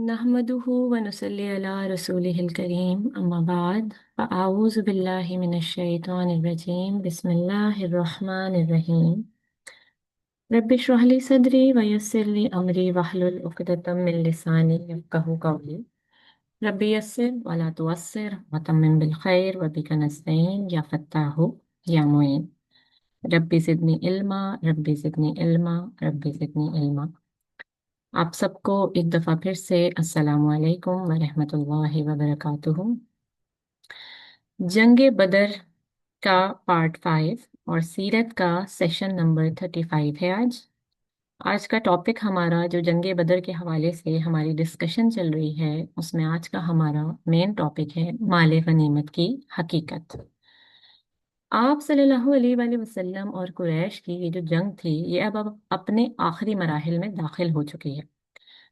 नहमदुहु व नुसल्ली अला रसूलिहिल करीम अम्मा बाद फ़अऊज़ु बिल्लाहि मिनश शैतानिर रजीम बिस्मिल्लाहिर रहमानिर रहीम रब्बि इश्रह ली सदरी व यस्सिर ली अमरी वहलुल उक़दतम मिन लिसानी यफ़क़हू क़ौली रब्बि यस्सिर व ला तुअस्सिर व तम्मिम बिल खैर व बिका नस्तईन या फ़त्ताहु या मुईन रब्बि ज़िदनी इल्मा रब्बि ज़िदनी इल्मा। आप सबको एक दफ़ा फिर से अस्सलामु अलैकुम व रहमतुल्लाहि व बरकातुहू। जंगे बदर का पार्ट 5 और सीरत का सेशन नंबर 35 है आज का टॉपिक हमारा जो जंगे बदर के हवाले से हमारी डिस्कशन चल रही है उसमें आज का हमारा मेन टॉपिक है माले गनीमत की हकीकत। आप सल्लल्लाहु अलैहि वसल्लम और कुरैश की ये जो जंग थी ये अब अपने आखिरी मराहिल में दाखिल हो चुकी है।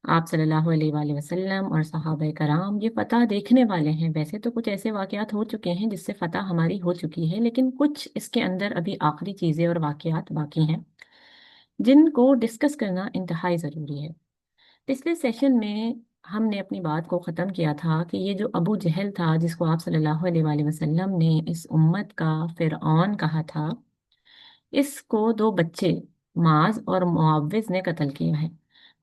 आप सल्लल्लाहु अलैहि वसल्लम और सहाबा कराम ये फतह देखने वाले हैं। वैसे तो कुछ ऐसे वाकयात हो चुके हैं जिससे फतह हमारी हो चुकी है, लेकिन कुछ इसके अंदर अभी आखिरी चीज़ें और वाकयात बाकी हैं जिनको डिस्कस करना इंतहाई ज़रूरी है। पिछले सेशन में हमने अपनी बात को ख़त्म किया था कि ये जो अबू जहल था जिसको आप सल्लल्लाहु अलैहि वसल्लम ने इस उम्मत का फिरऔन कहा था, इसको दो बच्चे माज और मुआविज ने कत्ल किया है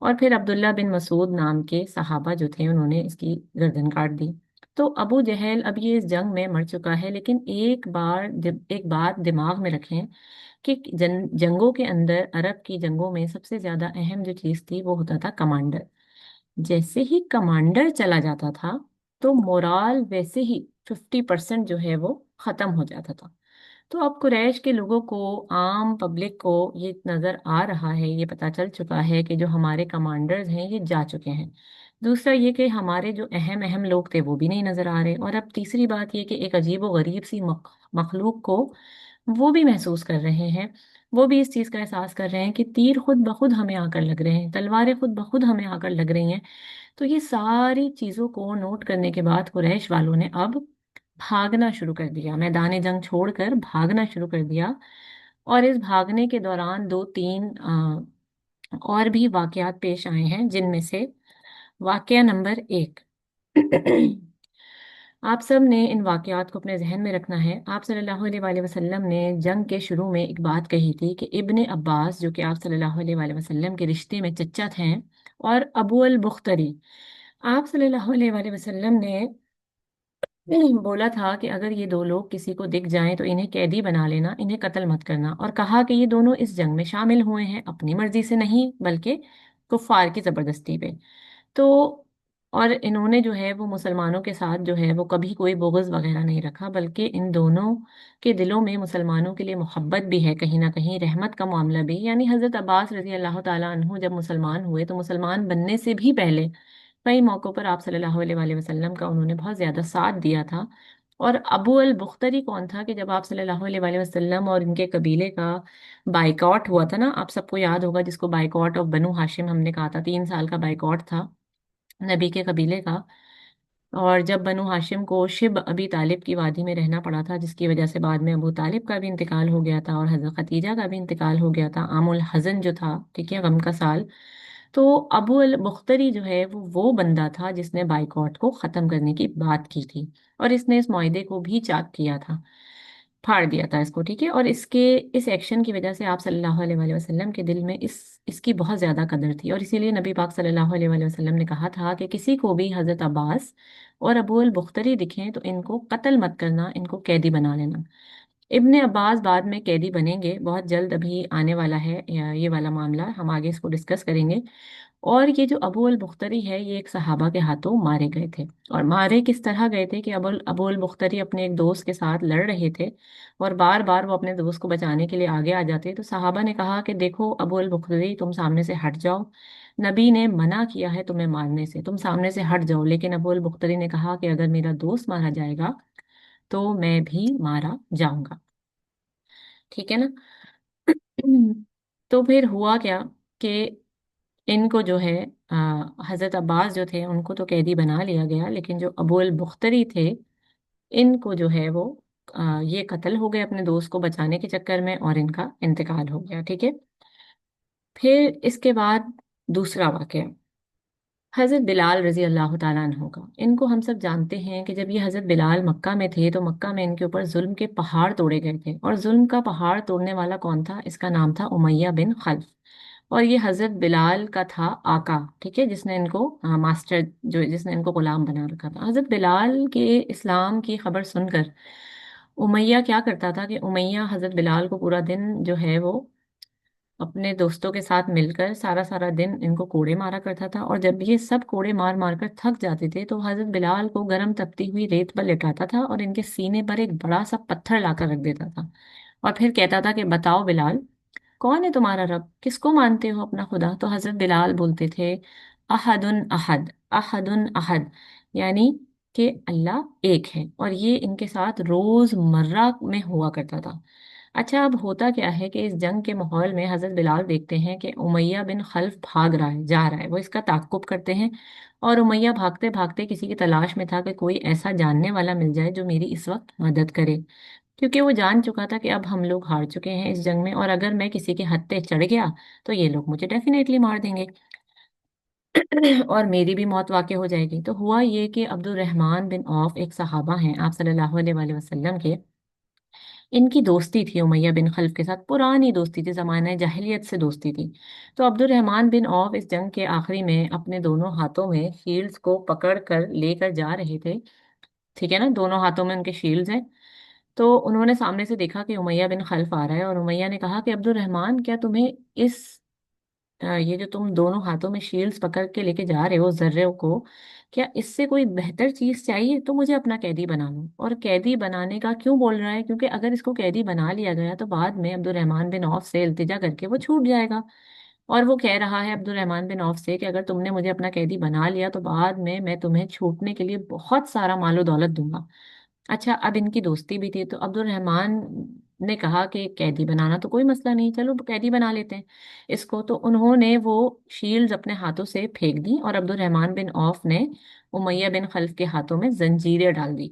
और फिर अब्दुल्ला बिन मसूद नाम के सहाबा जो थे उन्होंने इसकी गर्दन काट दी। तो अबू जहल अब ये इस जंग में मर चुका है, लेकिन एक बात दिमाग में रखें कि जंगों के अंदर, अरब की जंगों में सबसे ज्यादा अहम जो चीज थी वो होता था कमांडर। जैसे ही कमांडर चला जाता था तो मोराल वैसे ही 50% जो है वो खत्म हो जाता था। तो अब कुरैश के लोगों को, आम पब्लिक को ये नज़र आ रहा है, ये पता चल चुका है कि जो हमारे कमांडर्स हैं ये जा चुके हैं। दूसरा ये कि हमारे जो अहम अहम लोग थे वो भी नहीं नज़र आ रहे। और अब तीसरी बात ये कि एक अजीब व गरीब सी मखलूक को वो भी महसूस कर रहे हैं, वो भी इस चीज़ का एहसास कर रहे हैं कि तीर खुद ब खुद हमें आकर लग रहे हैं, तलवारें खुद ब खुद हमें आकर लग रही हैं। तो ये सारी चीज़ों को नोट करने के बाद कुरैश वालों ने अब भागना शुरू कर दिया, मैदान जंग छोड़कर भागना शुरू कर दिया। और इस भागने के दौरान दो तीन और भी वाकयात पेश आए हैं, जिनमें से वाकया नंबर 1। आप सब ने इन वाकयात को अपने जहन में रखना है। आप सल्लल्लाहु अलैहि वसल्लम ने जंग के शुरू में एक बात कही थी कि इब्ने अब्बास, जो कि आप सल्लल्लाहु अलैहि वसल्लम के रिश्ते में चचा थे, और अबू अल बुख्तरी, आप सल्लल्लाहु अलैहि वसल्लम ने बोला था कि अगर ये दो लोग किसी को दिख जाएं तो इन्हें कैदी बना लेना, इन्हें कत्ल मत करना। और कहा कि ये दोनों इस जंग में शामिल हुए हैं अपनी मर्जी से नहीं, बल्कि कुफार की जबरदस्ती पे। तो और इन्होंने जो है वो मुसलमानों के साथ जो है वो कभी कोई बुग़्ज़ वगैरह नहीं रखा, बल्कि इन दोनों के दिलों में मुसलमानों के लिए मोहब्बत भी है, कहीं ना कहीं रहमत का मामला भी। यानी हज़रत अब्बास रज़ी अल्लाह ताला अन्हु जब मुसलमान हुए तो मुसलमान बनने से भी पहले कई मौक़ों पर आप सल्लल्लाहु अलैहि वसल्लम का उन्होंने बहुत ज़्यादा साथ दिया था। और अबू अल बुख्तरी कौन था कि जब आप सल्लल्लाहु अलैहि वसल्लम और इनके कबीले का बाइकआउट हुआ था ना, आप सबको याद होगा, जिसको बाइकआउट ऑफ बनु हाशिम हमने कहा था, 3 साल का बाइकआउट था नबी के कबीले का। और जब बनु हाशिम को शिब अबी तालिब की वादी में रहना पड़ा था, जिसकी वजह से बाद में अबू तालिब का भी इंतकाल हो गया था और हज़रत खतीजा का भी इंतकाल हो गया था, आमुल हज़न जो था, ठीक है, गम का साल। तो अबू अल बुख्तरी जो है वो बंदा था जिसने बाइकआउट को ख़त्म करने की बात की थी, और इसने इस माहदे को भी चाक किया था, फाड़ दिया था इसको, ठीक है। और इस एक्शन की वजह से आप सल्लल्लाहु अलैहि वसल्लम के दिल में इसकी बहुत ज़्यादा कदर थी, और इसीलिए नबी पाक सल्लल्लाहु अलैहि वसल्लम ने कहा था कि किसी को भी हज़रत अब्बास और अबू अल बुख्तरी दिखें तो इनको कत्ल मत करना, इनको कैदी बना लेना। इब्ने अब्बास बाद में कैदी बनेंगे, बहुत जल्द अभी आने वाला है ये वाला मामला, हम आगे इसको डिस्कस करेंगे। और ये जो अबू अल बुख्तरी है ये एक सहाबा के हाथों मारे गए थे। और मारे किस तरह गए थे कि अबू अल बुख्तरी अपने एक दोस्त के साथ लड़ रहे थे और बार बार वो अपने दोस्त को बचाने के लिए आगे आ जाते। तो सहाबा ने कहा कि देखो अबू अल बुख्तरी, तुम सामने से हट जाओ, नबी ने मना किया है तुम्हें मारने से, तुम सामने से हट जाओ। लेकिन अबू अल बुख्तरी ने कहा कि अगर मेरा दोस्त मारा जाएगा तो मैं भी मारा जाऊंगा, ठीक है ना। तो फिर हुआ क्या कि इनको जो है हजरत अब्बास जो थे उनको तो कैदी बना लिया गया, लेकिन जो अबू अल बुख्तरी थे इनको जो है वो ये कत्ल हो गए अपने दोस्त को बचाने के चक्कर में, और इनका इंतकाल हो गया, ठीक है। फिर इसके बाद दूसरा वाकया, حضرت بلال رضی اللہ تعالیٰ عنہ کا، ان کو ہم سب جانتے ہیں کہ جب یہ حضرت بلال مکہ میں تھے تو مکہ میں ان کے اوپر ظلم کے پہاڑ توڑے گئے تھے، اور ظلم کا پہاڑ توڑنے والا کون تھا؟ اس کا نام تھا امیہ بن خلف، اور یہ حضرت بلال کا تھا آقا، ٹھیک ہے، جس نے ان کو ماسٹر، جو جس نے ان کو غلام بنا رکھا تھا۔ حضرت بلال کے اسلام کی خبر سن کر امیہ کیا کرتا تھا کہ امیہ حضرت بلال کو پورا دن جو ہے وہ اپنے دوستوں کے ساتھ مل کر سارا سارا دن ان کو کوڑے مارا کرتا تھا، اور جب یہ سب کوڑے مار مار کر تھک جاتے تھے تو حضرت بلال کو گرم تپتی ہوئی ریت پر لٹاتا تھا اور ان کے سینے پر ایک بڑا سا پتھر لا کر رکھ دیتا تھا، اور پھر کہتا تھا کہ بتاؤ بلال، کون ہے تمہارا رب؟ کس کو مانتے ہو اپنا خدا؟ تو حضرت بلال بولتے تھے احد احد، احد احد، یعنی کہ اللہ ایک ہے، اور یہ ان کے ساتھ روز مرہ میں ہوا کرتا تھا۔ اچھا، اب ہوتا کیا ہے کہ اس جنگ کے ماحول میں حضرت بلال دیکھتے ہیں کہ امیہ بن خلف بھاگ رہا ہے، جا رہا ہے، وہ اس کا تعاقب کرتے ہیں، اور امیہ بھاگتے بھاگتے کسی کی تلاش میں تھا کہ کوئی ایسا جاننے والا مل جائے جو میری اس وقت مدد کرے، کیونکہ وہ جان چکا تھا کہ اب ہم لوگ ہار چکے ہیں اس جنگ میں، اور اگر میں کسی کے ہتھے پہ چڑھ گیا تو یہ لوگ مجھے ڈیفینیٹلی مار دیں گے اور میری بھی موت واقع ہو جائے گی۔ تو ہوا یہ کہ عبد الرحمن بن عوف ایک صحابہ ہیں آپ صلی اللہ علیہ وآلہ وسلم کے، ان کی دوستی تھی امیہ بن خلف کے ساتھ، پرانی دوستی تھی، زمانہ جاہلیت سے دوستی تھی۔ تو عبد الرحمن بن عوف اس جنگ کے آخری میں اپنے دونوں ہاتھوں میں شیلڈز کو پکڑ کر لے کر جا رہے تھے، ٹھیک ہے نا، دونوں ہاتھوں میں ان کے شیلڈز ہیں۔ تو انہوں نے سامنے سے دیکھا کہ امیہ بن خلف آ رہا ہے، اور امیہ نے کہا کہ عبد الرحمن، کیا تمہیں اس یہ جو تم دونوں ہاتھوں میں شیلڈز پکڑ کے لے کے جا رہے ہو ذروں کو، کیا اس سے کوئی بہتر چیز چاہیے؟ تو مجھے اپنا قیدی بنا لو۔ اور قیدی بنانے کا کیوں بول رہا ہے؟ کیونکہ اگر اس کو قیدی بنا لیا گیا تو بعد میں عبد الرحمن بن عوف سے التجا کر کے وہ چھوٹ جائے گا، اور وہ کہہ رہا ہے عبد الرحمن بن عوف سے کہ اگر تم نے مجھے اپنا قیدی بنا لیا تو بعد میں تمہیں چھوٹنے کے لیے بہت سارا مال و دولت دوں گا۔ اچھا، اب ان کی دوستی بھی تھی تو عبد الرحمن نے کہا کہ قیدی بنانا تو کوئی مسئلہ نہیں، چلو قیدی بنا لیتے ہیں اس کو۔ تو انہوں نے وہ شیلڈز اپنے ہاتھوں سے پھینک دی، اور عبد الرحمن بن عوف نے امیہ بن خلف کے ہاتھوں میں زنجیریں ڈال دی۔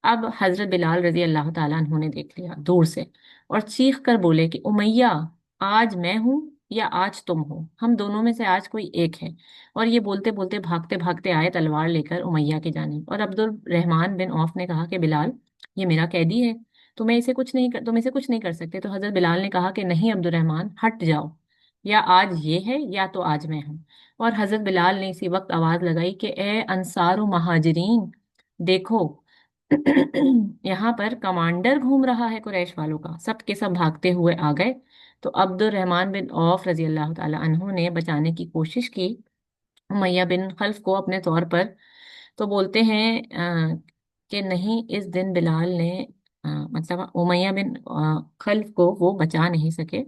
اب حضرت بلال رضی اللہ تعالیٰ عنہ نے دیکھ لیا دور سے، اور چیخ کر بولے کہ امیہ، آج میں ہوں یا آج تم ہو، ہم دونوں میں سے آج کوئی ایک ہے۔ اور یہ بولتے بولتے بھاگتے بھاگتے آئے تلوار لے کر امیہ کی جانب، اور عبد الرحمن بن عوف نے کہا کہ بلال، یہ میرا قیدی ہے، تم اسے کچھ نہیں کر سکتے۔ تو حضرت بلال نے کہا کہ نہیں عبد الرحمن، ہٹ جاؤ، یا آج یہ ہے یا تو آج میں ہوں۔ اور حضرت بلال نے اسی وقت آواز لگائی کہ اے انصار و مہاجرین، دیکھو یہاں پر کمانڈر گھوم رہا ہے قریش والوں کا۔ سب کے سب بھاگتے ہوئے آ گئے، تو عبد الرحمن بن عوف رضی اللہ تعالی عنہ نے بچانے کی کوشش کی امیہ بن خلف کو اپنے طور پر۔ تو بولتے ہیں کہ نہیں، اس دن بلال نے مطلب امیہ بن خلف کو وہ بچا نہیں سکے،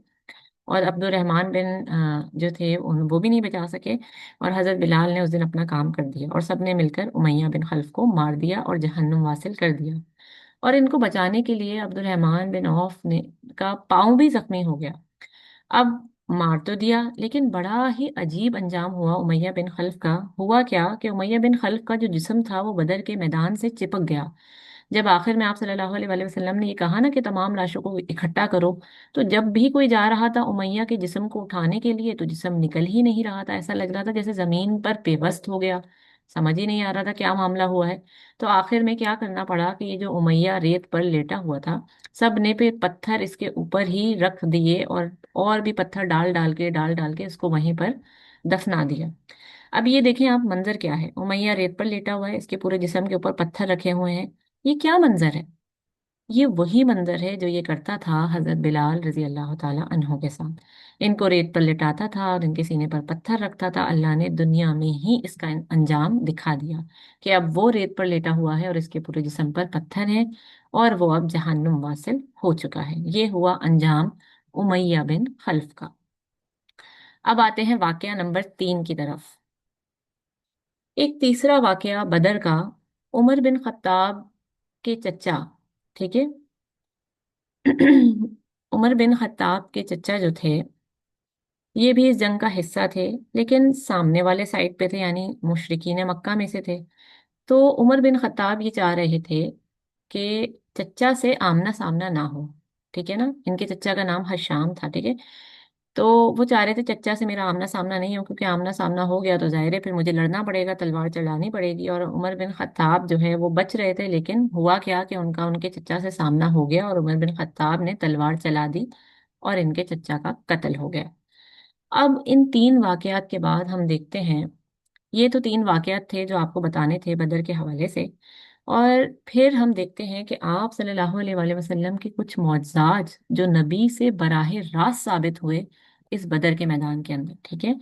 اور عبد الرحمن بن جو تھے وہ بھی نہیں بچا سکے، اور حضرت بلال نے اس دن اپنا کام کر دیا، اور سب نے مل کر امیہ بن خلف کو مار دیا اور جہنم واصل کر دیا۔ اور ان کو بچانے کے لیے عبد الرحمن بن عوف نے کا پاؤں بھی زخمی ہو گیا۔ اب مار تو دیا، لیکن بڑا ہی عجیب انجام ہوا امیہ بن خلف کا۔ ہوا کیا کہ امیہ بن خلف کا جو جسم تھا وہ بدر کے میدان سے چپک گیا۔ جب آخر میں آپ صلی اللہ علیہ وآلہ وسلم نے یہ کہا نا کہ تمام لاشوں کو اکٹھا کرو، تو جب بھی کوئی جا رہا تھا امیہ کے جسم کو اٹھانے کے لیے تو جسم نکل ہی نہیں رہا تھا، ایسا لگ رہا تھا جیسے زمین پر پیوست ہو گیا، سمجھ ہی نہیں آ رہا تھا کیا معاملہ ہوا ہے۔ تو آخر میں کیا کرنا پڑا کہ یہ جو امیہ ریت پر لیٹا ہوا تھا، سب نے پہ پتھر اس کے اوپر ہی رکھ دیے، اور بھی پتھر ڈال ڈال کے اس کو وہیں پر دفنا دیا۔ اب یہ دیکھیں آپ منظر کیا ہے، امیہ ریت پر لیٹا ہوا ہے، اس کے پورے جسم کے اوپر پتھر رکھے ہوئے ہیں، یہ کیا منظر ہے؟ یہ وہی منظر ہے جو یہ کرتا تھا حضرت بلال رضی اللہ تعالی عنہ کے ساتھ، ان کو ریت پر لٹاتا تھا اور ان کے سینے پر پتھر رکھتا تھا۔ اللہ نے دنیا میں ہی اس کا انجام دکھا دیا کہ اب وہ ریت پر لیٹا ہوا ہے اور اس کے پورے جسم پر پتھر ہیں، اور وہ اب جہنم واصل ہو چکا ہے۔ یہ ہوا انجام امیہ بن خلف کا۔ اب آتے ہیں واقعہ نمبر 3 کی طرف۔ ایک تیسرا واقعہ بدر کا، عمر بن خطاب کے چچا، ٹھیک ہے، عمر بن خطاب کے چچا جو تھے یہ بھی اس جنگ کا حصہ تھے، لیکن سامنے والے سائڈ پہ تھے، یعنی مشرکین مکہ میں سے تھے۔ تو عمر بن خطاب یہ چاہ رہے تھے کہ چچا سے آمنا سامنا نہ ہو، ٹھیک ہے نا، ان کے چچا کا نام حشام تھا، ٹھیک ہے۔ تو وہ चाह रहे थे चच्चा से मेरा आमना सामना नहीं हो, क्योंकि आमना सामना हो गया तो जाहिर है फिर मुझे लड़ना पड़ेगा, तलवार चलानी पड़ेगी। और उमर बिन खत्ताब जो है वो बच रहे थे, लेकिन हुआ क्या कि उनका उनके चच्चा से सामना हो गया और उमर बिन खत्ताब ने तलवार चला दी और इनके चच्चा का कत्ल हो गया। अब इन तीन वाकयात के बाद हम देखते हैं, ये तो तीन वाकयात थे जो आपको बताने थे बदर के हवाले से। और फिर हम देखते हैं कि आप सल्लल्लाहु अलैहि वसल्लम के कुछ मौजज़ात जो नबी से बराह रास्त साबित हुए इस बदर के मैदान के अंदर। ठीक है।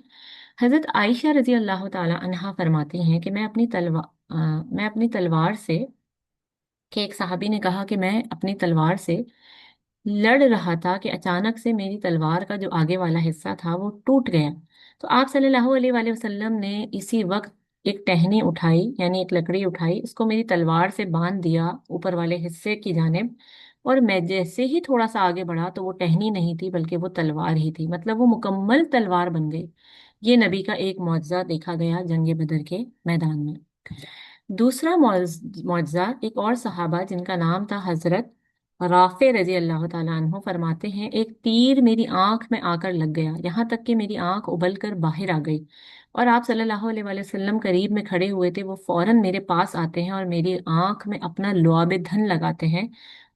हजरत आयशा रजी अल्लाह ताला अन्हा फरमाती हैं कि मैं अपनी तलवार से, कि एक सहाबी ने कहा कि मैं अपनी तलवार से लड़ रहा था कि अचानक से मेरी तलवार का जो आगे वाला हिस्सा था वो टूट गया। तो आप सल्लल्लाहु अलैहि वसल्लम ने इसी वक्त एक टहनी उठाई, यानी एक लकड़ी उठाई, उसको मेरी तलवार से बांध दिया ऊपर वाले हिस्से की जानिब। और मैं जैसे ही थोड़ा सा आगे बढ़ा तो वो टहनी नहीं थी बल्कि वो तलवार ही थी, मतलब वो मुकम्मल तलवार बन गई। ये नबी का एक मौजज़ा देखा गया जंग बदर के मैदान में। दूसरा मुआवजा एक और सहाबा जिनका नाम था हजरत राफे रजी अल्लाह ताला अन्हु, फरमाते हैं एक तीर मेरी आंख में आकर लग गया, यहाँ तक कि मेरी आंख उबल कर बाहर आ गई। और आप सल्लल्लाहु अलैहि वसल्लम करीब में खड़े हुए थे, वो फौरन मेरे पास आते हैं और मेरी आंख में अपना लुआब धन लगाते हैं।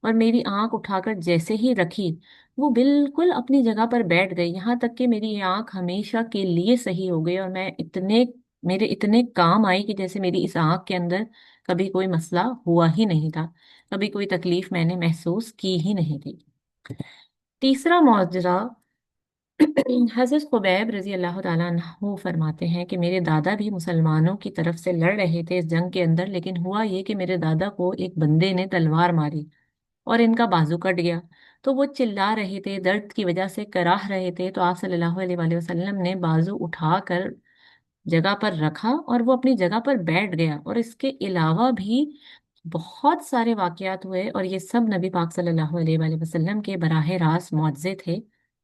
और मेरी आंख उठाकर जैसे ही रखी, वो बिल्कुल अपनी जगह पर बैठ गई, यहाँ तक कि मेरी ये आंख हमेशा के लिए सही हो गई और मैं इतने मेरे इतने काम आई कि जैसे मेरी इस आंख के अंदर कभी कोई मसला हुआ ही नहीं था, कभी कोई तकलीफ मैंने महसूस की ही नहीं थी। तीसरा मुआजरा हजरत खुबैब रजी अल्लाह ताला अन्हु फरमाते हैं कि मेरे दादा भी मुसलमानों की तरफ से लड़ रहे थे इस जंग के अंदर, लेकिन हुआ ये कि मेरे दादा को एक बंदे ने तलवार मारी और इनका बाजू कट गया। तो वो चिल्ला रहे थे, दर्द की वजह से कराह रहे थे। तो आप सल्लल्लाहु अलैहि वसल्लम ने बाजू उठाकर जगह पर रखा और वो अपनी जगह पर बैठ गया। और इसके अलावा भी बहुत सारे वाकयात हुए और ये सब नबी पाक सल्लल्लाहु अलैहि वसल्लम के बराह रास्त मुआज़े थे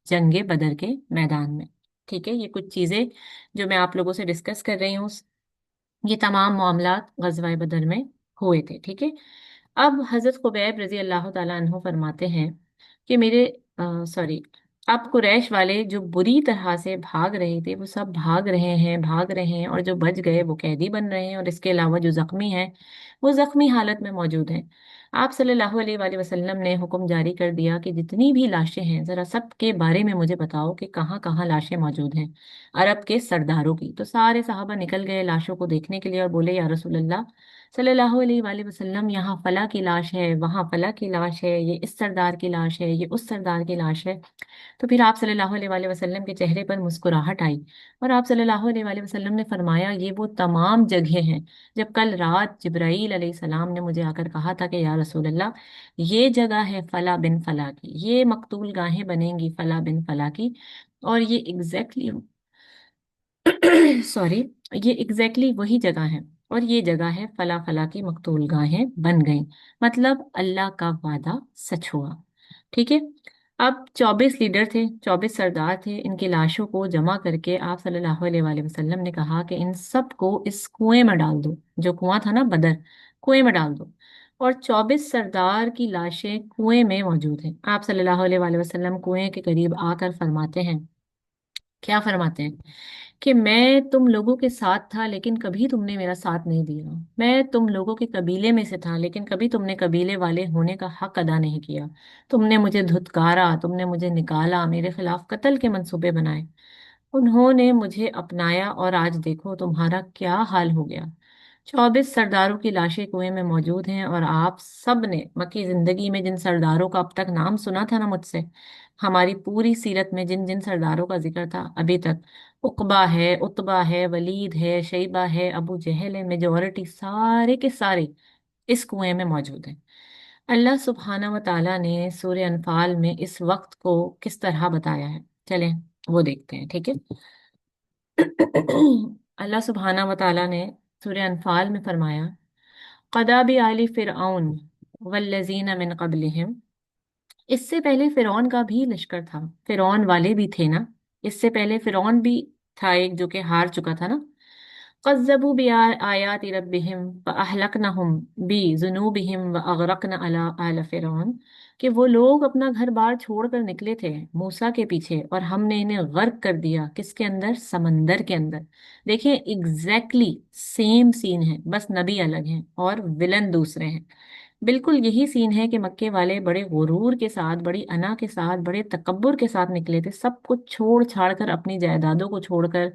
जंगे बदर के मैदान में। ठीक है, ये कुछ चीजें जो मैं आप लोगों से डिस्कस कर रही हूँ, ये तमाम मामलात गज़वा बदर में हुए थे। ठीक है। अब हजरत खुबैब रजी अल्लाह ताला अन्हु फरमाते हैं कि मेरे सॉरी अब कुरैश वाले जो बुरी तरह से भाग रहे थे वो सब भाग रहे हैं और जो बच गए वो कैदी बन रहे हैं, और इसके अलावा जो जख्मी हैं वो जख्मी हालत में मौजूद हैं। आप सल्लल्लाहु अलैहि वसल्लम ने हुक्म जारी कर दिया कि जितनी भी लाशें हैं जरा सब के बारे में मुझे बताओ कि कहाँ कहाँ लाशें मौजूद हैं अरब के सरदारों की। तो सारे सहाबा निकल गए लाशों को देखने के लिए और बोले या रसूल अल्लाह सल्लल्लाहु अलैहि वसल्लम, यहाँ फला की लाश है, वहाँ फला की लाश है, ये इस सरदार की लाश है, ये उस सरदार की लाश है। तो फिर आप सल्लल्लाहु अलैहि वसल्लम के चेहरे पर मुस्कुराहट आई और आप सल्लल्लाहु अलैहि वसल्लम ने फरमाया ये वो तमाम जगह हैं जब कल रात जिब्राईल अलैहिस्सलाम ने मुझे आकर कहा था कि या रसूल अल्लाह, ये जगह है फला बिन फला की, ये मकतूल गाहें बनेंगी फला बिन फला की। और ये एग्जैक्टली सॉरी ये एग्जैक्टली वही जगह है, और ये जगह है फला फला की मकतूल गाहें बन गई। मतलब अल्लाह का वादा सच हुआ। ठीक है। अब 24 लीडर थे, 24 सरदार थे, इनकी लाशों को जमा करके आप सल्लल्लाहु अलैहि वसल्लम ने कहा कि इन सबको इस कुएं में डाल दो, जो कुआं था ना बदर, कुएं में डाल दो। और 24 सरदार की लाशें कुएं में मौजूद हैं। आप सल्लल्लाहु अलैहि वसल्लम कुएं के करीब आकर फरमाते हैं, क्या फरमाते हैं कि मैं तुम लोगों के साथ था लेकिन कभी तुमने मेरा साथ नहीं दिया, मैं तुम लोगों के कबीले में से था लेकिन कभी तुमने कबीले वाले होने का हक अदा नहीं किया। तुमने मुझे धुतकारा, तुमने मुझे निकाला, मेरे खिलाफ कत्ल के मंसूबे बनाए। उन्होंने मुझे अपनाया और आज देखो तुम्हारा क्या हाल हो गया। 24 सरदारों की लाशें कुएं में मौजूद हैं और आप सब ने मक्की जिंदगी में जिन सरदारों का अब तक नाम सुना था ना मुझसे, हमारी पूरी सीरत में जिन जिन सरदारों का जिक्र था अभी तक, उकबा है, उतबा है, वलीद है, शैबा है, अबू जहल है, मेजोरिटी सारे के सारे इस कुएं में मौजूद हैं। अल्लाह सुब्हाना व ताला ने सूर्य अनफाल में इस वक्त को किस तरह बताया है, चलें वो देखते हैं। ठीक है। अल्लाह सुब्हाना व ताला ने सूर्य अनफाल में फरमाया, क़दा बि आलि फ़िरऔन वल्लज़ीना मिन क़ब्लिहिम, इससे पहले फिरौन का भी लश्कर था, फिरौन वाले भी थे ना, इससे पहले फिरौन भी था एक जो कि हार चुका था ना। कज़्ज़बू बि आयाति रब्बिहिम फ़अहलकनहुम बिज़ुनूबिहिम व अग़रक़ना अला आल फ़िरौन, कि वो लोग अपना घर बार छोड़कर निकले थे मूसा के पीछे और हमने इन्हें गर्क कर दिया। किसके अंदर? समंदर के अंदर। देखिए एग्जैक्टली सेम सीन है, बस नबी अलग हैं और विलन दूसरे हैं। बिल्कुल यही सीन है कि मक्के वाले बड़े गुरूर के साथ, बड़ी अना के साथ, बड़े तकब्बुर के साथ निकले थे, सब कुछ छोड़ छाड़ कर, अपनी जायदादों को छोड़कर,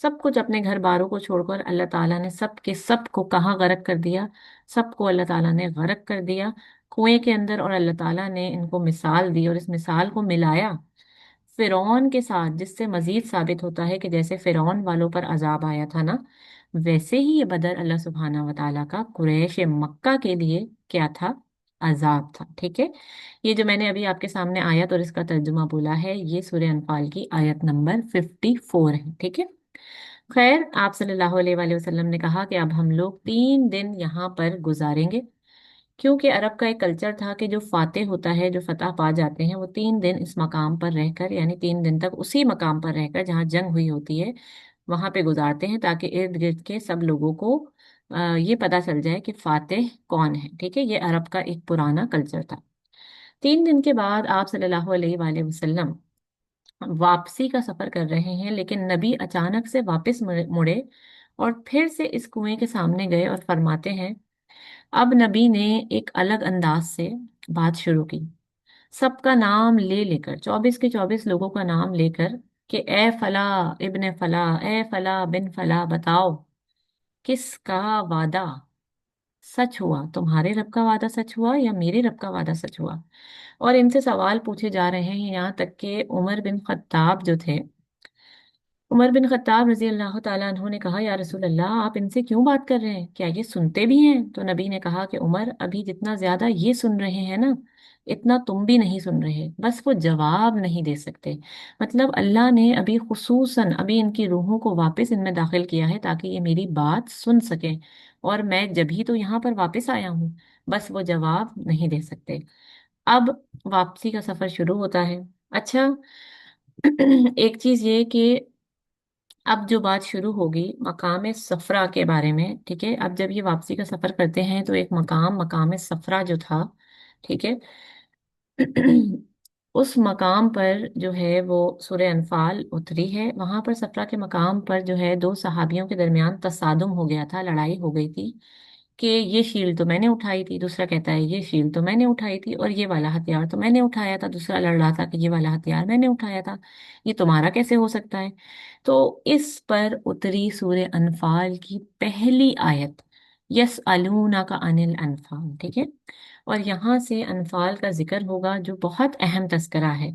सब कुछ अपने घर बारों को छोड़कर। अल्लाह ताला ने सब के सब को कहाँ गर्क कर दिया? सबको अल्लाह ताला ने गर्क कर दिया कुएं के अंदर। और अल्लाह ताला ने इनको मिसाल दी और इस मिसाल को मिलाया फिरौन के साथ, जिससे मजीद साबित होता है कि जैसे फिरौन वालों पर अजाब आया था ना, वैसे ही ये बदर अल्लाह सुब्हाना व तआला का कुरैश मक्का के लिए क्या था? अजाब था। ठीक है, ये जो मैंने अभी आपके सामने आयत और इसका तर्जुमा बोला है, ये सूरह अनफाल की आयत नंबर 54 है। ठीक है, खैर आप सल्लल्लाहु अलैहि वसल्लम ने कहा कि अब हम लोग 3 दिन यहाँ पर गुजारेंगे, क्योंकि अरब का एक कल्चर था कि जो फातेह होता है, जो फतह पा जाते हैं, वो 3 दिन इस मकाम पर रहकर, यानी 3 दिन तक उसी मकाम पर रहकर जहाँ जंग हुई होती है वहां पे गुजारते हैं, ताकि इर्द गिर्द के सब लोगों को ये पता चल जाए कि फातेह कौन है। ठीक है, ये अरब का एक पुराना कल्चर था। 3 दिन के बाद आप सल्लल्लाहु अलैहि वसल्लम वापसी का सफर कर रहे हैं, लेकिन नबी अचानक से वापस मुड़े और फिर से इस कुएं के सामने गए और फरमाते हैं। अब नबी ने एक अलग अंदाज से बात शुरू की, सबका नाम ले लेकर, 24 के 24 लोगों का नाम लेकर, कि ए फला इब्ने फला, ए फला बिन फला, बताओ किसका वादा सच हुआ? तुम्हारे रब का वादा सच हुआ या मेरे रब का वादा सच हुआ? और इनसे सवाल पूछे जा रहे हैं, यहाँ तक कि उमर बिन खत्ताब जो थे, उमर बिन खत्ताब रजी अल्लाह ताला अन्हु ने कहा, या रसूल अल्लाह आप इनसे क्यों बात कर रहे हैं? क्या ये सुनते भी हैं? तो नबी ने कहा कि उमर, अभी जितना ज्यादा ये सुन रहे हैं ना, इतना तुम भी नहीं सुन रहे, बस वो जवाब नहीं दे सकते। मतलब अल्लाह ने अभी खुसूसन अभी इनकी रूहों को वापस इनमें दाखिल किया है ताकि ये मेरी बात सुन सके, और मैं जब ही तो यहाँ पर वापस आया हूँ, बस वो जवाब नहीं दे सकते। अब वापसी का सफर शुरू होता है। अच्छा, एक चीज ये कि अब जो बात शुरू होगी मकाम सफरा के बारे में। ठीक है, अब जब ये वापसी का सफर करते हैं तो एक मकाम सफरा जो था, ठीक है, उस मकाम पर जो है वो सूरह अनफाल उतरी है। वहां पर सफरा के मकाम पर जो है दो सहाबियों के दरमियान तसादुम हो गया था, लड़ाई हो गई थी कि ये शील्ड तो मैंने उठाई थी, दूसरा कहता है ये शील्ड तो मैंने उठाई थी, और ये वाला हथियार तो मैंने उठाया था, दूसरा लड़ रहा था कि ये वाला हथियार मैंने उठाया था, ये तुम्हारा कैसे हो सकता है? तो इस पर उतरी सूरह अनफाल की पहली आयत, यस अलूना का अनिल अनफाल। ठीक है, और यहाँ से अनफाल का जिक्र होगा जो बहुत अहम तस्करा है।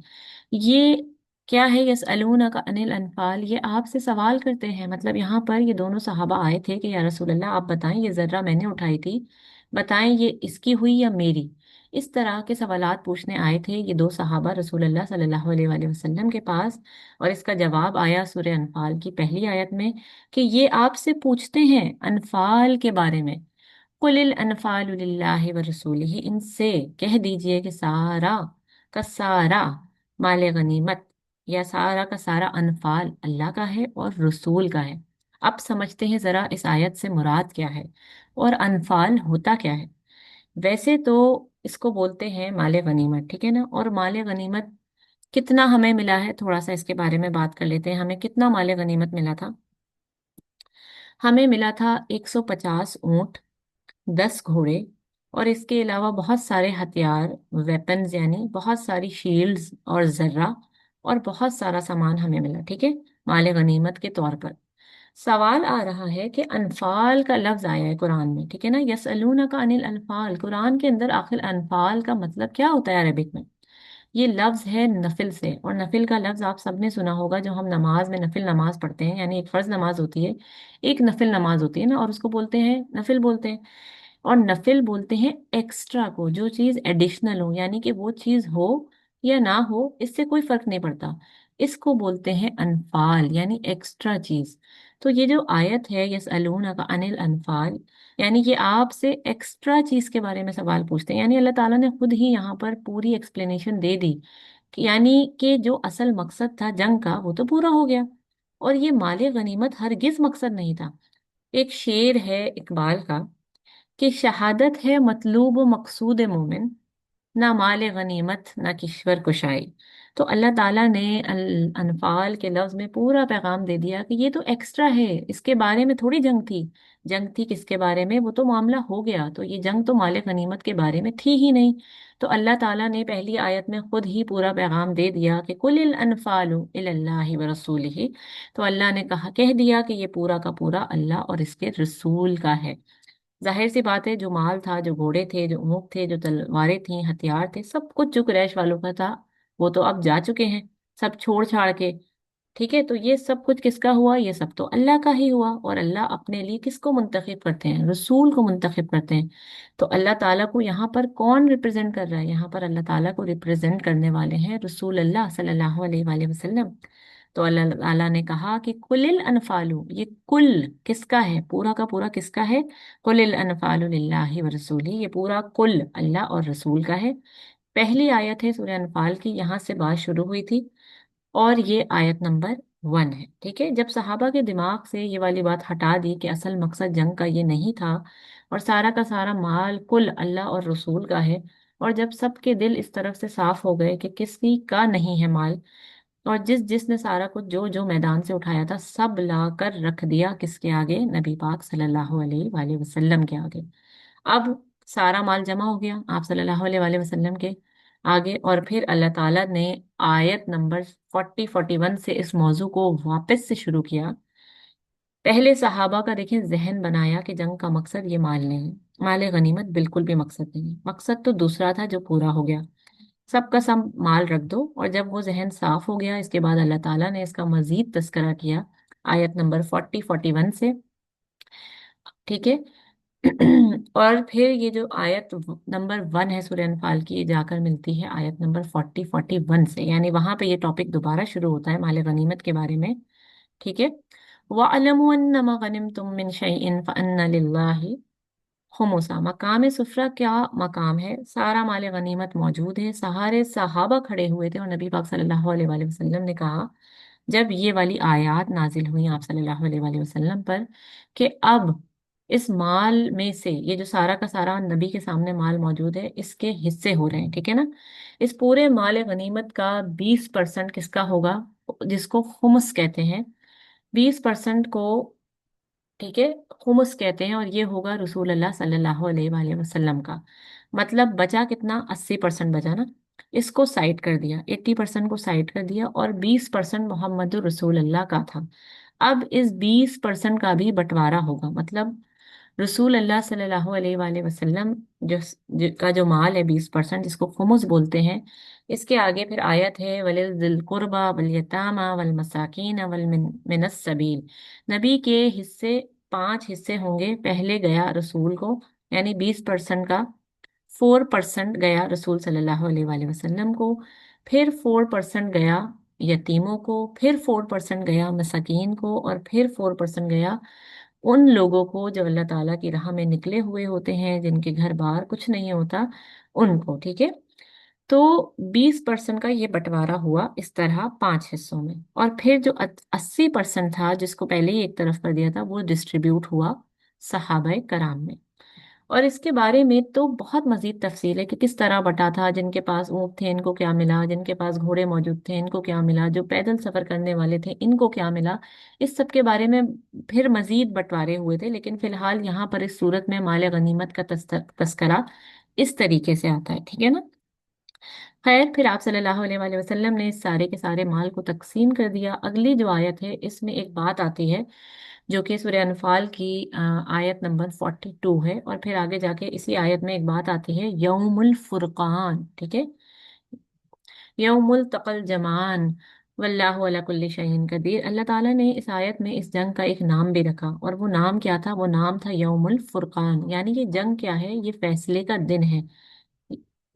ये क्या है? यस अलूना का अनिल अनफाल, ये आपसे सवाल करते हैं। मतलब यहाँ पर ये दोनों सहाबा आए थे कि या रसूल अल्लाह आप बताएं, ये जर्रा मैंने उठाई थी, बताएं ये इसकी हुई या मेरी? इस तरह के सवालात पूछने आए थे ये दो सहाबा रसूल अल्लाह सल्लल्लाहु अलैहि वसल्लम के पास। और इसका जवाब आया सूरह अनफाल की पहली आयत में कि ये आपसे पूछते हैं अनफाल के बारे में। कुलिल अनफालु लिल्लाहि व रसूलिही, इनसे कह दीजिए कि सारा का सारा माल गनीमत या सारा का सारा अनफाल अल्लाह का है और रसूल का है। अब समझते हैं जरा इस आयत से मुराद क्या है और अनफाल होता क्या है। वैसे तो इसको बोलते हैं माल गनीमत, ठीक है ना। और माल गनीमत कितना हमें मिला है, थोड़ा सा इसके बारे में बात कर लेते हैं। हमें कितना माल गनीमत मिला था? हमें मिला था 150 ऊंट, 10 घोड़े, और इसके अलावा बहुत सारे हथियार, वेपन्स, यानी बहुत सारी शील्ड्स और जर्रा, और बहुत सारा सामान हमें मिला। ठीक है, माल गनीमत के तौर पर। सवाल आ रहा है कि अनफाल का लफ्ज आया है कुरान में, ठीक है ना, यसअलूना का अनिल अनफाल, कुरान के अंदर आखिर अनफाल का मतलब क्या होता है अरबिक में? ये लफ्ज है नफिल से, और नफिल का लफ्ज आप सबने सुना होगा, जो हम नमाज में नफिल नमाज पढ़ते हैं, यानी एक फर्ज नमाज होती है, एक नफिल नमाज होती है ना, और उसको बोलते हैं नफिल बोलते हैं। और नफिल बोलते हैं एक्स्ट्रा को, जो चीज एडिशनल हो, यानी कि वो चीज हो या ना हो इससे कोई फर्क नहीं पड़ता, इसको बोलते हैं अनफाल, यानी एक्स्ट्रा चीज। तो ये जो आयत है यसअलूना का अनिल अनफाल, यानी ये आपसे एक्स्ट्रा चीज के बारे में सवाल पूछते हैं। यानी अल्लाह ताला ने खुद ही यहाँ पर पूरी एक्सप्लेनेशन दे दी कि यानी कि जो असल मकसद था जंग का वो तो पूरा हो गया, और ये माले गनीमत हरगिज मकसद नहीं था। एक शेर है इकबाल का कि शहादत है मतलूब व मकसूद मोमिन, ना माल गनीमत ना किश्वर कुशाई। तो अल्लाह ताला ने अनफाल के लफ्ज में पूरा पैगाम दे दिया कि ये तो एक्स्ट्रा है, इसके बारे में थोड़ी जंग थी। जंग थी किसके बारे में, वो तो मामला हो गया, तो ये जंग तो माल गनीमत के बारे में थी ही नहीं। तो अल्लाह ताला ने पहली आयत में खुद ही पूरा पैगाम दे दिया कि कुलिल अनफालु इलल्लाहि व रसूलिही। तो अल्लाह ने कहा, कह दिया कि ये पूरा का पूरा अल्लाह और इसके रसूल का है। जाहिर सी बात है, जो माल था, जो घोड़े थे, जो ऊँट थे, जो तलवारें थी, हथियार थे, सब कुछ जो कुरैश वालों का था वो तो अब जा चुके हैं, सब छोड़ छाड़ के। ठीक है, तो ये सब कुछ किसका हुआ, ये सब तो अल्लाह का ही हुआ। और अल्लाह अपने लिए किसको मुंतखब करते हैं, रसूल को मुंतखब करते हैं। तो अल्लाह ताला को यहाँ पर कौन रिप्रेजेंट कर रहा है, यहाँ पर अल्लाह ताला को रिप्रेजेंट करने वाले हैं रसूल अल्लाह सल्लल्लाहु अलैहि वसल्लम। तो अल्लाह ताला ने कहा कि कुलिल अनफालु, ये कुल किसका है, पूरा का पूरा किसका है, कुलिल अनफालु लिल्लाहि व रसूली, ये पूरा कुल अल्लाह और रसूल का है। पहली आयत है सूरह अनफाल की, यहाँ से बात शुरू हुई थी और ये आयत नंबर 1 है। ठीक है, जब सहाबा के दिमाग से ये वाली बात हटा दी कि असल मकसद जंग का ये नहीं था और सारा का सारा माल कुल अल्लाह और रसूल का है, और जब सबके दिल इस तरफ से साफ हो गए कि किसी का नहीं है माल, और जिसने सारा कुछ जो जो मैदान से उठाया था सब ला कर रख दिया किसके आगे, नबी पाक सल्लल्लाहु अलैहि वसल्लम के आगे। अब सारा माल जमा हो गया आप सल्लल्लाहु अलैहि वसल्लम के आगे, और फिर अल्लाह ताला ने आयत नंबर 41 से इस मौजू को वापस से शुरू किया। पहले सहाबा का देखें जहन बनाया कि जंग का मकसद ये माल नहीं, माल गनीमत बिल्कुल भी मकसद नहीं, मकसद तो दूसरा था जो पूरा हो गया। सबका सब माल रख दो। और जब वो जहन साफ हो गया, इसके बाद अल्लाह ताला ने इसका मजीद तस्करा किया आयत नंबर 41 से। ठीक है। और फिर ये जो आयत नंबर 1 है सूरह अनफाल की, ये जाकर मिलती है आयत नंबर 41 से, यानी वहां पे ये टॉपिक दोबारा शुरू होता है माल गनीमत के बारे में। ठीक है। वअलमु अन्नमा गनिमतुम मिन शैइन फअन्ना लिल्लाहि खुमुसा। मकाम सुफरा क्या मकाम है, सारा माल गनीमत मौजूद है, सहारे सहाबा खड़े हुए थे और नबी पाक सल्लल्लाहु अलैहि वसल्लम ने कहा, जब ये वाली आयत नाजिल हुई आप सल्लल्लाहु अलैहि वसल्लम पर, कि अब इस माल में से ये जो सारा का सारा नबी के सामने माल मौजूद है इसके हिस्से हो रहे हैं, ठीक है ना। इस पूरे माल गनीमत का 20% किसका होगा, जिसको खुम्स कहते हैं, 20% को, ठीक है, खुमुस कहते हैं, और ये होगा रसूल अल्लाह सल्लल्लाहु अलैहि वसल्लम का। मतलब बचा कितना, 80% बचा ना। इसको साइड कर दिया, 80% को साइड कर दिया, और 20% मोहम्मद रसूल अल्लाह का था। अब इस 20% का भी बंटवारा होगा, मतलब रसूल अल्लाह सल्लल्लाहु अलैहि वसल्लम का जो माल है 20%, जिसको खुमुस बोलते हैं। इसके आगे फिर आयत है वलिल दिल कुर्बा वल यतामा वल मसाकीन वल मिनस सबील। नबी के हिस्से 5 हिस्से होंगे, पहले गया रसूल को, यानी 20% का 4% गया रसूल सल्लल्लाहु अलैहि वसल्लम को, फिर 4% गया यतीमों को, फिर 4% गया मसाकीन को, और फिर 4% गया उन लोगों को जो अल्लाह ताला की राह में निकले हुए होते हैं, जिनके घर बार कुछ नहीं होता, उनको। ठीक है। तो 20% का ये बंटवारा हुआ इस तरह 5 हिस्सों में, और फिर जो 80% था जिसको पहले ही एक तरफ कर दिया था, वो डिस्ट्रीब्यूट हुआ सहाबाए कराम में। और इसके बारे में तो बहुत मजीद तफसील है कि किस तरह बटा था, जिनके पास ऊँट थे इनको क्या मिला, जिनके पास घोड़े मौजूद थे इनको क्या मिला, जो पैदल सफर करने वाले थे इनको क्या मिला। इस सब के बारे में फिर मजीद बंटवारे हुए थे, लेकिन फिलहाल यहाँ पर इस सूरत में माल गनीमत का तस्करा इस तरीके से आता है, ठीक है ना। खैर, फिर आप सल्लल्लाहु अलैहि वसल्लम ने इस सारे के सारे माल को तकसीम कर दिया। अगली जो आयत है इसमें एक बात आती है जो कि सूरह अनफाल की आयत नंबर 42 है, और फिर आगे जाके इसी आयत में एक बात आती है यौमुल फुरकान। ठीक है, यौमुल तकल जमान वल्लाहु अला कुल्ली शैइन कदीर। अल्लाह ताला ने इस आयत में इस जंग का एक नाम भी रखा, और वो नाम क्या था, वो नाम था यौमुल फुरकान। यानी ये जंग क्या है, ये फैसले का दिन है।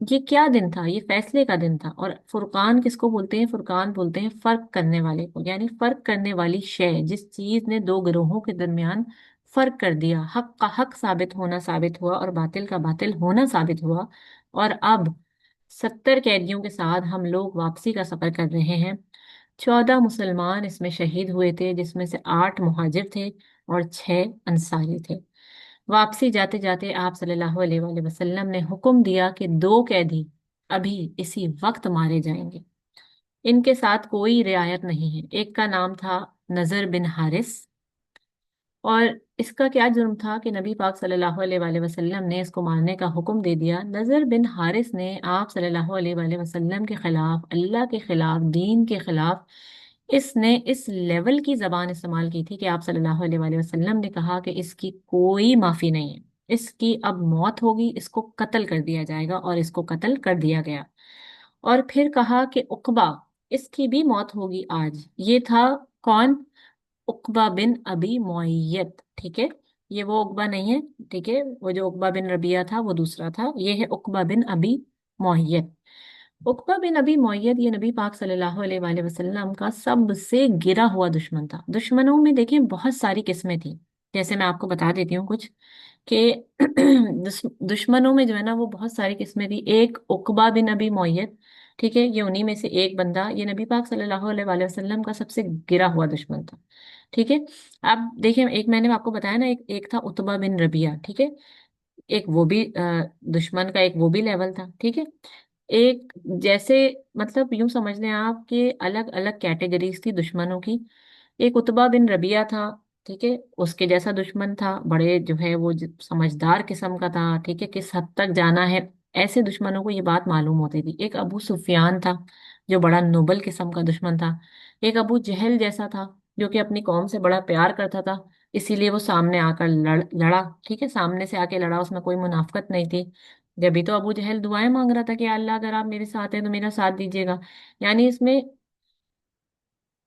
ये क्या दिन था, ये फैसले का दिन था। और फुरकान किसको बोलते हैं, फुरकान बोलते हैं फर्क करने वाले को, यानी फर्क करने वाली शय, जिस चीज ने दो गिरोहों के दरमियान फर्क कर दिया, हक का हक साबित होना साबित हुआ और बातिल का बातिल होना साबित हुआ। और अब 70 कैदियों के साथ हम लोग वापसी का सफर कर रहे हैं। 14 मुसलमान इसमें शहीद हुए थे, जिसमें से 8 मुहाजिर थे और 6 अंसारी थे। वापसी जाते जाते आप सल्लल्लाहु अलैहि वसल्लम ने हुक्म दिया कि 2 कैदी अभी इसी वक्त मारे जाएंगे। इनके साथ कोई रियायत नहीं है। एक का नाम था नजर बिन हारिस, और इसका क्या जुर्म था कि नबी पाक सल्लल्लाहु अलैहि वसल्लम ने इसको मारने का हुक्म दे दिया। नजर बिन हारिस ने आप सल्लल्लाहु अलैहि वसल्लम के खिलाफ, अल्लाह के खिलाफ, दीन के खिलाफ, इसने इस लेवल की जबान इस्तेमाल की थी कि आप सल्लल्लाहु अलैहि वसल्लम ने कहा कि इसकी कोई माफी नहीं है, इसकी अब मौत होगी, इसको कत्ल कर दिया जाएगा, और इसको कत्ल कर दिया गया। और फिर कहा कि उकबा, इसकी भी मौत होगी आज। ये था कौन? उकबा बिन अबी मुअय्यद। ठीक है, ये वो उकबा नहीं है। ठीक है, वो जो उकबा बिन रबिया था वो दूसरा था, ये है उकबा बिन अबी मुअय्यद। उकबा बिन अबी मुअय्यद ये नबी पाक सल्लल्लाहु अलैहि वसल्लम का सबसे गिरा हुआ दुश्मन था। दुश्मनों में देखिए बहुत सारी किस्में थी। जैसे मैं आपको बता देती हूँ कुछ कि दुश्मनों में जो है ना वो बहुत सारी किस्में थी। एक उकबा बिन अबी मुअय्यद, ठीक है, ये उन्हीं में से एक बंदा, ये नबी पाक सल्लल्लाहु अलैहि वसल्लम का सबसे गिरा हुआ दुश्मन था। ठीक है, अब देखिए, एक मैंने आपको बताया ना, एक था उतबा बिन रबिया। ठीक है, एक वो भी दुश्मन का एक वो भी लेवल था। ठीक है, एक जैसे, मतलब यूं समझ लें आप कि अलग अलग कैटेगरीज थी दुश्मनों की। एक उतबा बिन रबिया था, ठीक है, उसके जैसा दुश्मन था, बड़े जो है वो समझदार किस्म का था। ठीक है, किस हद तक जाना है, ऐसे दुश्मनों को ये बात मालूम होती थी। एक अबू सुफियान था, जो बड़ा नोबल किस्म का दुश्मन था। एक अबू जहल जैसा था, जो कि अपनी कौम से बड़ा प्यार करता था, इसीलिए वो सामने आकर लड़ा। ठीक है, सामने से आके लड़ा, उसमें कोई मुनाफिकत नहीं थी। जब भी तो अबू जहल दुआएं मांग रहा था कि अल्लाह अगर आप मेरे साथ हैं तो मेरा साथ दीजिएगा। यानी इसमें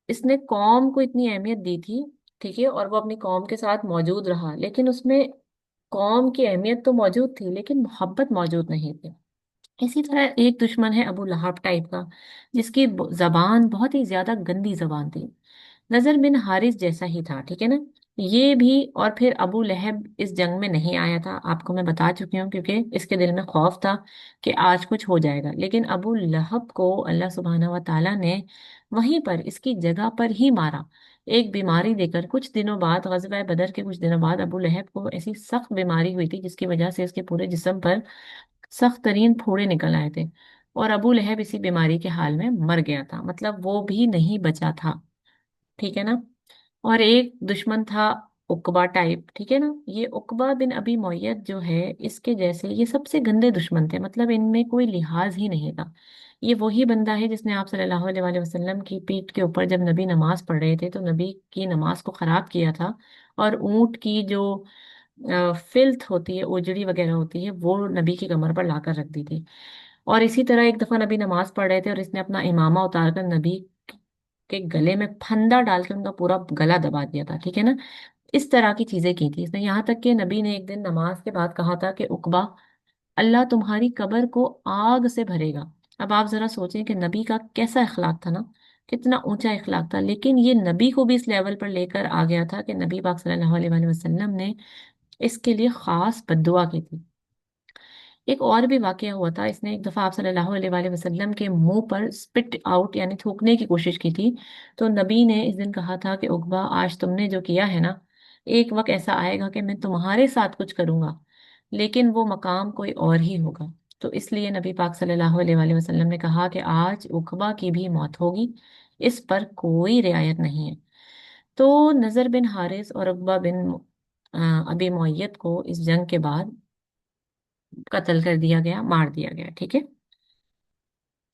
इसने कौम को इतनी अहमियत दी थी। ठीक है, और वो अपनी कौम के साथ मौजूद रहा, लेकिन उसमें कौम की अहमियत तो मौजूद थी लेकिन मोहब्बत मौजूद नहीं थी। इसी तरह एक दुश्मन है अबू लहाब टाइप का, जिसकी जबान बहुत ही ज्यादा गंदी जबान थी। नजर बिन हारिस जैसा ही था। ठीक है ना, ये भी। और फिर अबू लहब इस जंग में नहीं आया था, आपको मैं बता चुकी हूँ, क्योंकि इसके दिल में खौफ था कि आज कुछ हो जाएगा। लेकिन अबू लहब को अल्लाह सुब्हानहू व तआला ने वहीं पर, इसकी जगह पर ही मारा, एक बीमारी देकर। कुछ दिनों बाद, ग़ज़वा बदर के कुछ दिनों बाद, अबू लहब को ऐसी सख्त बीमारी हुई थी जिसकी वजह से इसके पूरे जिस्म पर सख्त तरीन फोड़े निकल आए थे, और अबू लहब इसी बीमारी के हाल में मर गया था, मतलब वो भी नहीं बचा था। ठीक है ना। और एक दुश्मन था उकबा टाइप। ठीक है ना, ये उकबा बिन अबी मुअय्यद जो है, इसके जैसे ये सबसे गंदे दुश्मन थे, मतलब इनमें कोई लिहाज ही नहीं था। ये वही बंदा है जिसने आप सल्लल्लाहु अलैहि वसल्लम की पीठ के ऊपर, जब नबी नमाज पढ़ रहे थे तो नबी की नमाज को खराब किया था, और ऊंट की जो फिल्थ होती है, ओजड़ी वगैरह होती है, वो नबी की कमर पर लाकर रख दी थी। और इसी तरह एक दफा नबी नमाज पढ़ रहे थे और इसने अपना इमामा उतारकर नबी के गले में फंदा डाल के उनका पूरा गला दबा दिया था। ठीक है ना, इस तरह की चीजें की थी इसने। यहाँ तक कि नबी ने एक दिन नमाज के बाद कहा था कि उकबा, अल्लाह तुम्हारी कब्र को आग से भरेगा। अब आप जरा सोचें कि नबी का कैसा इखलाक था ना, कितना ऊंचा इखलाक था, लेकिन ये नबी को भी इस लेवल पर लेकर आ गया था कि नबी पाक सल्लल्लाहु अलैहि वसल्लम ने इसके लिए खास बद्दुआ की थी। एक और भी वाकया हुआ था, इसने एक दफा आप सल्लल्लाहु अलैहि वसल्लम के मुंह पर स्पिट आउट यानी थूकने की कोशिश की थी। तो नबी ने इस दिन कहा था कि उकबा, आज तुमने जो किया है ना, एक वक्त ऐसा आएगा कि मैं तुम्हारे साथ कुछ करूंगा, लेकिन वो मकाम कोई और ही होगा। तो इसलिए नबी पाक सल्लल्लाहु अलैहि वसल्लम ने कहा कि आज उकबा की भी मौत होगी, इस पर कोई रियायत नहीं है। तो नजर बिन हारिस और उकबा बिन अबी मुअय्यद को इस जंग के बाद कत्ल कर दिया गया, मार दिया गया। ठीक है,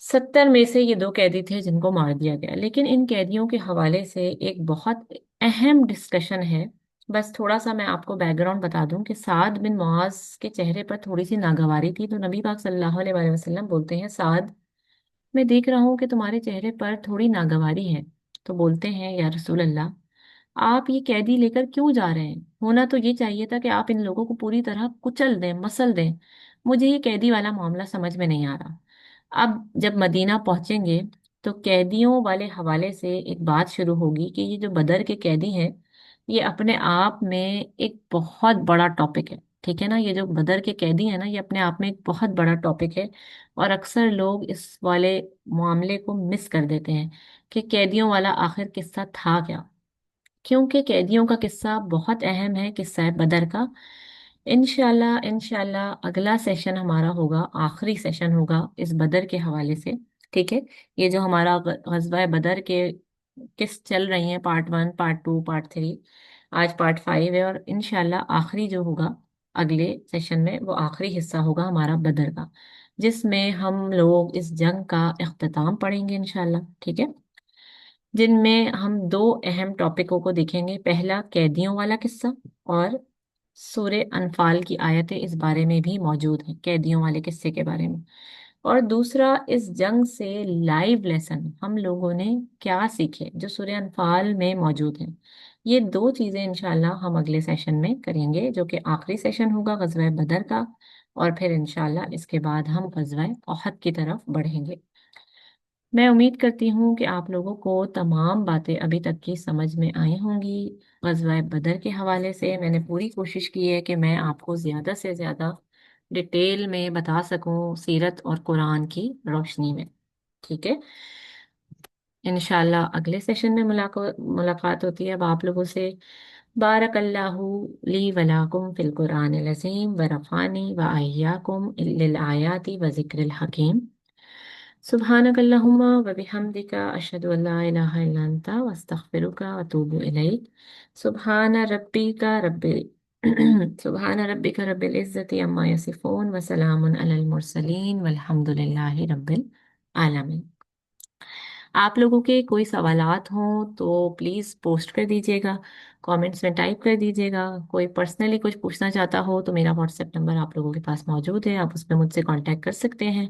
70 में से ये 2 कैदी थे जिनको मार दिया गया। लेकिन इन कैदियों के हवाले से एक बहुत अहम डिस्कशन है। बस थोड़ा सा मैं आपको बैकग्राउंड बता दूं कि साद बिन मुआज के चेहरे पर थोड़ी सी नागवारी थी। तो नबी पाक सल्लल्लाहु अलैहि वसल्लम बोलते हैं, साद, मैं देख रहा हूँ कि तुम्हारे चेहरे पर थोड़ी नागवारी है। तो बोलते हैं, या रसूल अल्लाह, आप ये कैदी लेकर क्यों जा रहे हैं? होना तो ये चाहिए था कि आप इन लोगों को पूरी तरह कुचल दें, मसल दें। मुझे ये कैदी वाला मामला समझ में नहीं आ रहा। अब जब मदीना पहुंचेंगे तो कैदियों वाले हवाले से एक बात शुरू होगी कि ये जो बदर के कैदी हैं, ये अपने आप में एक बहुत बड़ा टॉपिक है। ٹھیک ہے نا؟ یہ جو بدر کے قیدی ہیں نا، یہ اپنے آپ میں ایک بہت بڑا ٹاپک ہے، اور اکثر لوگ اس والے معاملے کو مس کر دیتے ہیں کہ قیدیوں والا آخر قصہ تھا کیا، کیونکہ قیدیوں کا قصہ بہت اہم ہے، قصہ بدر کا۔ انشاءاللہ اگلا سیشن ہمارا ہوگا، آخری سیشن ہوگا اس بدر کے حوالے سے، ٹھیک ہے؟ یہ جو ہمارا غزوہ بدر کے قص چل رہی ہیں، پارٹ 1، پارٹ 2، پارٹ 3، آج پارٹ 5 ہے، اور انشاءاللہ آخری جو ہوگا اگلے سیشن میں، وہ آخری حصہ ہوگا ہمارا بدر کا، جس میں ہم لوگ اس جنگ کا اختتام پڑھیں گے انشاءاللہ، ٹھیک ہے؟ جن میں ہم دو اہم ٹاپکوں کو دیکھیں گے، پہلا قیدیوں والا قصہ، اور سورہ انفال کی آیتیں اس بارے میں بھی موجود ہیں، قیدیوں والے قصے کے بارے میں، اور دوسرا اس جنگ سے لائیو لیسن ہم لوگوں نے کیا سیکھے جو سورہ انفال میں موجود ہیں۔ یہ دو چیزیں انشاءاللہ ہم اگلے سیشن میں کریں گے، جو کہ آخری سیشن ہوگا غزوہ بدر کا، اور پھر انشاءاللہ اس کے بعد ہم غزوہ احد کی طرف بڑھیں گے۔ میں امید کرتی ہوں کہ آپ لوگوں کو تمام باتیں ابھی تک کی سمجھ میں آئی ہوں گی۔ غزوہ بدر کے حوالے سے میں نے پوری کوشش کی ہے کہ میں آپ کو زیادہ سے زیادہ ڈیٹیل میں بتا سکوں سیرت اور قرآن کی روشنی میں، ٹھیک ہے؟ انشاءاللہ اگلے سیشن میں ملاقات ہوتی ہے اب آپ لوگوں سے۔ بارک اللہ لی ولکم فی القرآن العظیم ورفانی وإیاکم للآیات وذکر الحکیم۔ سبحانک اللہم وبحمدک اشہد ان لا الہ الا انت واستغفرک واتوب الیک۔ سبحان ربک رب سبحان ربک رب العزت عما یصفون وسلام علی المرسلین والحمد للہ رب العالمین۔ آپ لوگوں کے کوئی سوالات ہوں تو پلیز پوسٹ کر دیجیے گا، کامنٹس میں ٹائپ کر دیجیے گا۔ کوئی پرسنلی کچھ پوچھنا چاہتا ہو تو میرا واٹس ایپ نمبر آپ لوگوں کے پاس موجود ہے، آپ اس پہ مجھ سے کانٹیکٹ کر سکتے ہیں۔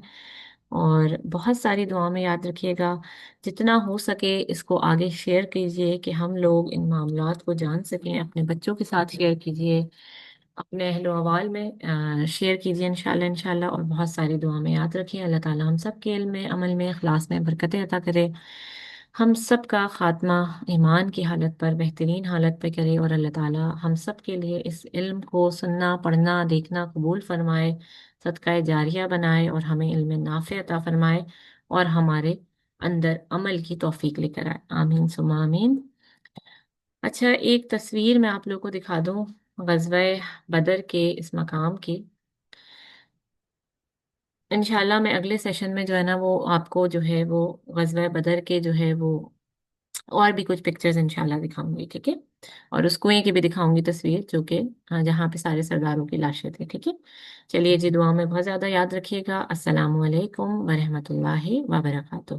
اور بہت ساری دعاؤں میں یاد رکھیے گا، جتنا ہو سکے اس کو آگے شیئر کیجیے کہ ہم لوگ ان معاملات کو جان سکیں، اپنے بچوں کے ساتھ شیئر کیجیے، اپنے اہل و عوال میں شیئر کیجیے انشاءاللہ، اور بہت ساری دعا میں یاد رکھیں۔ اللہ تعالیٰ ہم سب کے علم میں، عمل میں، اخلاص میں برکتیں عطا کرے، ہم سب کا خاتمہ ایمان کی حالت پر، بہترین حالت پہ کرے، اور اللہ تعالیٰ ہم سب کے لیے اس علم کو سننا، پڑھنا، دیکھنا قبول فرمائے، صدقہ جاریہ بنائے، اور ہمیں علم نافع عطا فرمائے، اور ہمارے اندر عمل کی توفیق لے کر آئے، آمین ثم آمین۔ اچھا، ایک تصویر میں آپ لوگوں کو دکھا دوں غزوہ بدر کے اس مقام کی۔ انشاءاللہ میں اگلے سیشن میں جو ہے نا، وہ آپ کو جو ہے وہ غزوہ بدر کے جو ہے وہ اور بھی کچھ پکچرز انشاءاللہ دکھاؤں گی، ٹھیک ہے؟ اور اس کنویں کی بھی دکھاؤں گی تصویر، جو کہ جہاں پہ سارے سرداروں کی لاشیں تھیں، ٹھیک ہے؟ چلیے جی، دعا میں بہت زیادہ یاد رکھیے گا۔ السلام علیکم ورحمۃ اللہ وبرکاتہ۔